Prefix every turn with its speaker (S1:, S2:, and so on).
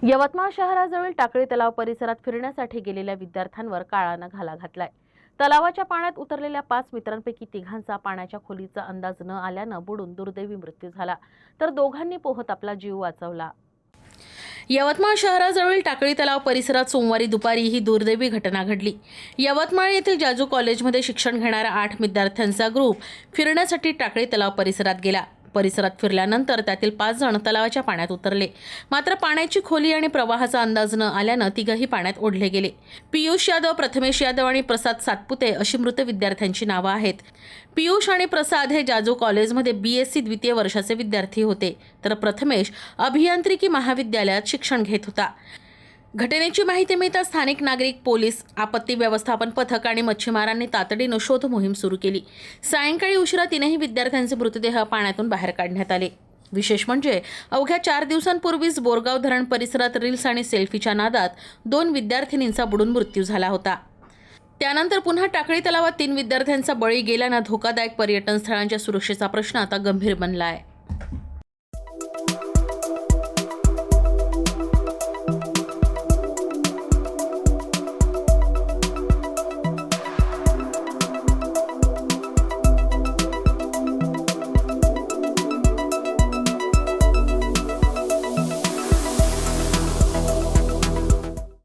S1: यवतमाळ शहराजवळील टाकळी तलाव परिसरात फिरण्यासाठी गेलेल्या विद्यार्थ्यांवर काळानं घाला घातलाय। तलावाच्या पाण्यात उतरलेल्या 5 मित्रांपैकी तिघांचा पाण्याच्या खोलीचा अंदाज न आल्यानं बुडून दुर्दैवी मृत्यू झाला, तर दोघांनी पोहत आपला जीव वाचवला। यवतमाळ शहराजवळील टाकळी तलाव परिसरात सोमवारी दुपारी ही दुर्दैवी घटना घडली। यवतमाळ येथील जाजू कॉलेजमध्ये शिक्षण घेणाऱ्या 8 विद्यार्थ्यांचा ग्रुप फिरण्यासाठी टाकळी तलाव परिसरात गेला। परिसरात फिरल्यानंतर त्यातील 5 जण तलावाच्या पाण्यात उतरले, मात्र पाण्याची खोली आणि प्रवाहाचा अंदाज न आल्यानं तिघही पाण्यात ओढले गेले। पियुष यादव, प्रथमेश यादव आणि प्रसाद सातपुते अशी मृत विद्यार्थ्यांची नावं आहेत। पियुष आणि प्रसाद हे जाजू कॉलेजमध्ये BSc द्वितीय वर्षाचे विद्यार्थी होते, तर प्रथमेश अभियांत्रिकी महाविद्यालयात शिक्षण घेत होता। घटनेची माहिती मिळताच स्थानिक नागरिक, पोलीस, आपत्ती व्यवस्थापन पथक आणि मच्छीमारांनी तातडीनं शोध मोहीम सुरू केली। सायंकाळी उशिरा तीनही विद्यार्थ्यांचे मृतदेह पाण्यातून बाहेर काढण्यात आले। विशेष म्हणजे अवघ्या 4 दिवसांपूर्वीच बोरगाव धरण परिसरात रील्स आणि सेल्फीच्या नादात 2 विद्यार्थिनींचा बुडून मृत्यू झाला होता। त्यानंतर पुन्हा टाकळी तलावात 3 विद्यार्थ्यांचा बळी गेल्यानं धोकादायक पर्यटन स्थळांच्या सुरक्षेचा प्रश्न आता गंभीर बनला आहे।